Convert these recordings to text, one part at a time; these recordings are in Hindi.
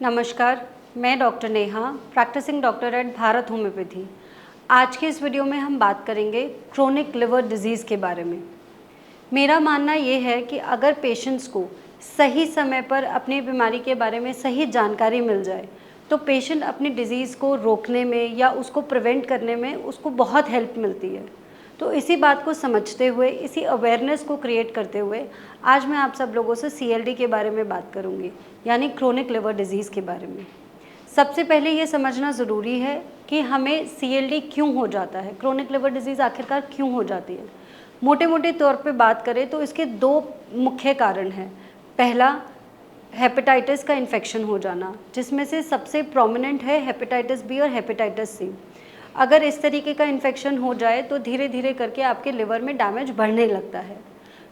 नमस्कार, मैं doctor Neha, practising doctor at Bharat homeopathy. आज के इस वीडियो में हम बात करेंगे क्रोनिक लिवर डिजीज़ के बारे में। मेरा मानना ये है कि अगर पेशेंट्स को सही समय पर अपनी बीमारी के बारे में सही जानकारी मिल जाए, तो पेशेंट अपनी डिज़ीज़ को रोकने में या उसको प्रिवेंट करने में उसको बहुत हेल्प मिलती है। तो इसी बात को समझते हुए, इसी अवेयरनेस को क्रिएट करते हुए आज मैं आप सब लोगों से सीएलडी के बारे में बात करूंगी, यानी क्रोनिक लिवर डिजीज़ के बारे में। सबसे पहले ये समझना ज़रूरी है कि हमें सीएलडी क्यों हो जाता है, क्रोनिक लिवर डिजीज़ आखिरकार क्यों हो जाती है। मोटे मोटे तौर पे बात करें तो इसके दो मुख्य कारण हैं। पहला, हेपेटाइटिस का इन्फेक्शन हो जाना, जिसमें से सबसे प्रोमिनेंट है हेपेटाइटिस बी और हेपेटाइटिस सी। अगर इस तरीके का इन्फेक्शन हो जाए तो धीरे धीरे करके आपके लिवर में डैमेज बढ़ने लगता है।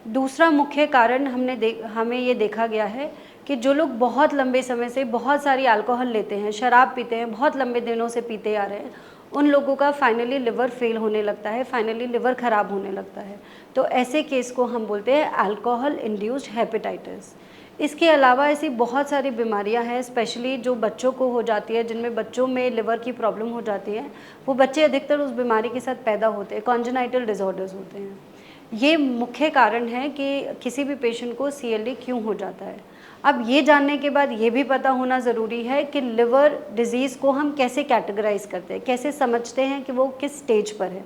दूसरा मुख्य कारण हमें ये देखा गया है कि जो लोग बहुत लंबे समय से बहुत सारी अल्कोहल लेते हैं, शराब पीते हैं, बहुत लंबे दिनों से पीते आ रहे हैं, उन लोगों का फाइनली लिवर फेल होने लगता है, फाइनली लिवर ख़राब होने लगता है। तो ऐसे केस को हम बोलते हैं अल्कोहल इंड्यूस्ड हेपेटाइटिस। इसके अलावा ऐसी बहुत सारी बीमारियां हैं, स्पेशली जो बच्चों को हो जाती है, जिनमें बच्चों में लिवर की प्रॉब्लम हो जाती है। वो बच्चे अधिकतर उस बीमारी के साथ पैदा होते हैं, कॉन्जेनाइटल डिसऑर्डर्स होते हैं। ये मुख्य कारण है कि किसी भी पेशेंट को सीएलडी क्यों हो जाता है। अब ये जानने के बाद ये भी पता होना ज़रूरी है कि लिवर डिजीज़ को हम कैसे कैटेगराइज करते हैं, कैसे समझते हैं कि वो किस स्टेज पर है।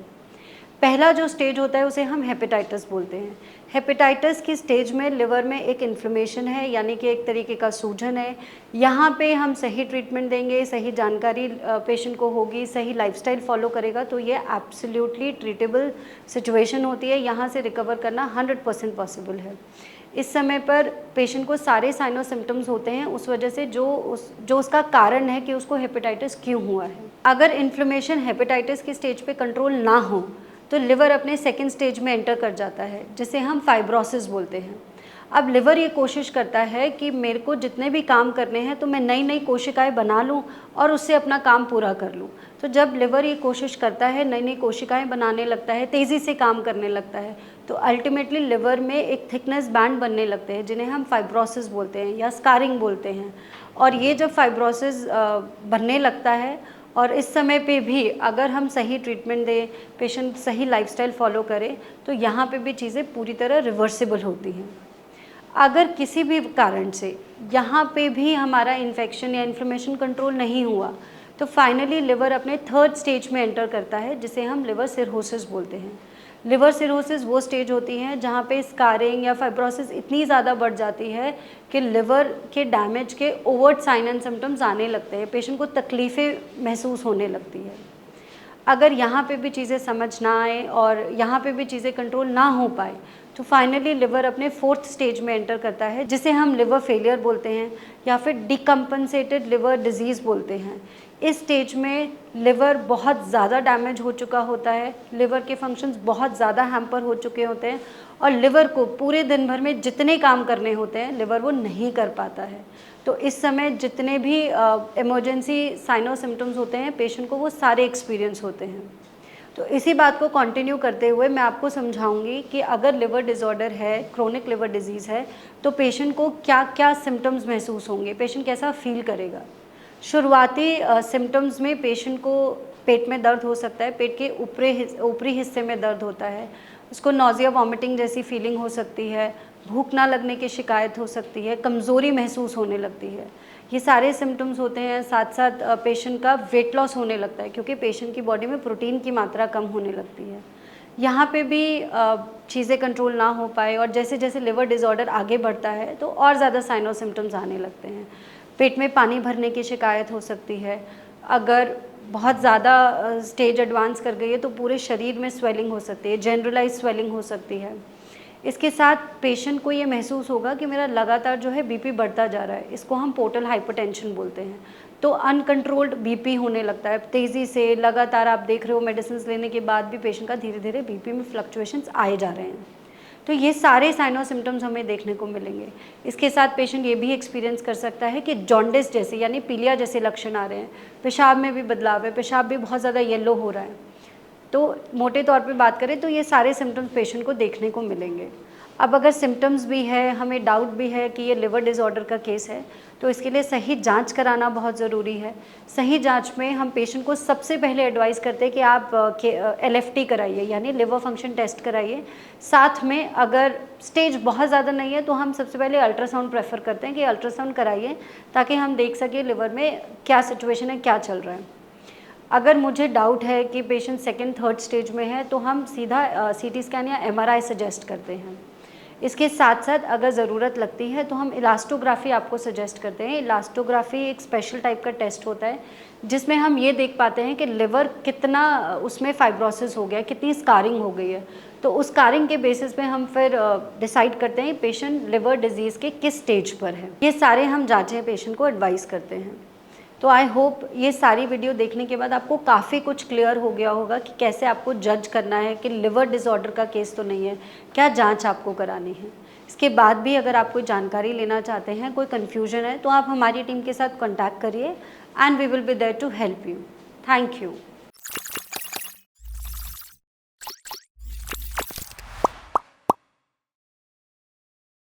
पहला जो स्टेज होता है उसे हम हेपेटाइटिस बोलते हैं। हेपेटाइटिस की स्टेज में लिवर में एक इन्फ्लेमेशन है, यानी कि एक तरीके का सूजन है। यहाँ पे हम सही ट्रीटमेंट देंगे, सही जानकारी पेशेंट को होगी, सही लाइफस्टाइल फॉलो करेगा तो ये एब्सोल्युटली ट्रीटेबल सिचुएशन होती है। यहाँ से रिकवर करना 100% पॉसिबल है। इस समय पर पेशेंट को सारे साइन और सिम्टम्स होते हैं, उस वजह से जो उसका कारण है कि उसको हेपेटाइटिस क्यों हुआ है। अगर इन्फ्लेमेशन हेपेटाइटिस की स्टेज पे कंट्रोल ना हो तो लिवर अपने सेकेंड स्टेज में एंटर कर जाता है, जिसे हम फाइब्रोसिस बोलते हैं। अब लिवर ये कोशिश करता है कि मेरे को जितने भी काम करने हैं तो मैं नई नई कोशिकाएं बना लूं और उससे अपना काम पूरा कर लूं। तो जब लिवर ये कोशिश करता है, नई नई कोशिकाएं बनाने लगता है, तेज़ी से काम करने लगता है, तो अल्टीमेटली लिवर में एक थिकनेस बैंड बनने लगते हैं, जिन्हें हम फाइब्रोसिस बोलते हैं या स्कारिंग बोलते हैं। और ये जब फाइब्रोसिस बनने लगता है और इस समय पे भी अगर हम सही ट्रीटमेंट दें, पेशेंट सही लाइफस्टाइल फॉलो करे, तो यहाँ पे भी चीज़ें पूरी तरह रिवर्सिबल होती हैं। अगर किसी भी कारण से यहाँ पे भी हमारा इन्फेक्शन या इन्फ्लेमेशन कंट्रोल नहीं हुआ, तो फाइनली लिवर अपने थर्ड स्टेज में एंटर करता है, जिसे हम लिवर सिरोसिस बोलते हैं। लिवर सिरोसिस वो स्टेज होती है जहाँ पे स्कारिंग या फाइब्रोसिस इतनी ज़्यादा बढ़ जाती है कि लिवर के डैमेज के ओवर्ट साइन एंड सिम्टम्स आने लगते हैं, पेशेंट को तकलीफ़ें महसूस होने लगती है। अगर यहाँ पे भी चीज़ें समझ ना आए और यहाँ पे भी चीज़ें कंट्रोल ना हो पाए, तो फाइनली लिवर अपने फोर्थ स्टेज में एंटर करता है, जिसे हम लिवर फेलियर बोलते हैं या फिर डिकम्पनसेटेड लिवर डिजीज़ बोलते हैं। इस स्टेज में लिवर बहुत ज़्यादा डैमेज हो चुका होता है, लिवर के फंक्शंस बहुत ज़्यादा हैम्पर हो चुके होते हैं और लिवर को पूरे दिन भर में जितने काम करने होते हैं लिवर वो नहीं कर पाता है। तो इस समय जितने भी इमरजेंसी साइन और सिम्टम्स होते हैं पेशेंट को, वो सारे एक्सपीरियंस होते हैं। तो इसी बात को कंटिन्यू करते हुए मैं आपको समझाऊंगी कि अगर लिवर डिसऑर्डर है, क्रोनिक लिवर डिजीज़ है, तो पेशेंट को क्या क्या सिम्टम्स महसूस होंगे, पेशेंट कैसा फील करेगा। शुरुआती सिम्टम्स में पेशेंट को पेट में दर्द हो सकता है, पेट के ऊपरी हिस्से में दर्द होता है, उसको नॉजिया वॉमिटिंग जैसी फीलिंग हो सकती है, भूख ना लगने की शिकायत हो सकती है, कमज़ोरी महसूस होने लगती है। ये सारे सिम्टम्स होते हैं। साथ साथ पेशेंट का वेट लॉस होने लगता है, क्योंकि पेशेंट की बॉडी में प्रोटीन की मात्रा कम होने लगती है। यहाँ पे भी चीज़ें कंट्रोल ना हो पाए और जैसे जैसे लिवर डिसऑर्डर आगे बढ़ता है तो और ज़्यादा साइन और सिम्टम्स आने लगते हैं। पेट में पानी भरने की शिकायत हो सकती है। अगर बहुत ज़्यादा स्टेज एडवांस कर गई है तो पूरे शरीर में स्वेलिंग हो सकती है, जनरलाइज स्वेलिंग हो सकती है। इसके साथ पेशेंट को ये महसूस होगा कि मेरा लगातार जो है बीपी बढ़ता जा रहा है, इसको हम पोर्टल हाइपरटेंशन बोलते हैं। तो अनकंट्रोल्ड बीपी होने लगता है तेज़ी से, लगातार आप देख रहे हो मेडिसिन लेने के बाद भी पेशेंट का धीरे धीरे बीपी में फ्लक्चुएशंस आए जा रहे हैं। तो ये सारे साइन और सिम्टम्स हमें देखने को मिलेंगे। इसके साथ पेशेंट ये भी एक्सपीरियंस कर सकता है कि जॉन्डिस जैसे यानी पीलिया जैसे लक्षण आ रहे हैं, पेशाब में भी बदलाव है, पेशाब भी बहुत ज़्यादा येलो हो रहा है। तो मोटे तौर पे बात करें तो ये सारे सिम्टम्स पेशेंट को देखने को मिलेंगे। अब अगर सिम्टम्स भी है, हमें डाउट भी है कि ये लिवर डिसऑर्डर का केस है, तो इसके लिए सही जांच कराना बहुत ज़रूरी है। सही जांच में हम पेशेंट को सबसे पहले एडवाइस करते हैं कि आप LFT कराइए, यानी लिवर फंक्शन टेस्ट कराइए। साथ में अगर स्टेज बहुत ज़्यादा नहीं है तो हम सबसे पहले अल्ट्रासाउंड प्रेफर करते हैं कि अल्ट्रासाउंड कराइए, ताकि हम देख सकें लिवर में क्या सिचुएशन है, क्या चल रहा है। अगर मुझे डाउट है कि पेशेंट सेकेंड थर्ड स्टेज में है तो हम सीधा CT स्कैन या MRI सजेस्ट करते हैं। इसके साथ साथ अगर ज़रूरत लगती है तो हम इलास्टोग्राफी आपको सजेस्ट करते हैं। इलास्टोग्राफी एक स्पेशल टाइप का टेस्ट होता है जिसमें हम ये देख पाते हैं कि लिवर कितना उसमें फाइब्रोसिस हो गया, कितनी स्कारिंग हो गई है। तो उस स्कारिंग के बेसिस पे हम फिर डिसाइड करते हैं पेशेंट लिवर डिजीज़ के किस स्टेज पर है। ये सारे हम जाँचें पेशेंट को एडवाइस करते हैं। तो आई होप ये सारी वीडियो देखने के बाद आपको काफ़ी कुछ क्लियर हो गया होगा कि कैसे आपको जज करना है कि लिवर डिसऑर्डर का केस तो नहीं है, क्या जांच आपको करानी है। इसके बाद भी अगर आप कोई जानकारी लेना चाहते हैं, कोई कन्फ्यूजन है, तो आप हमारी टीम के साथ कॉन्टैक्ट करिए and we will be there to help you. Thank you.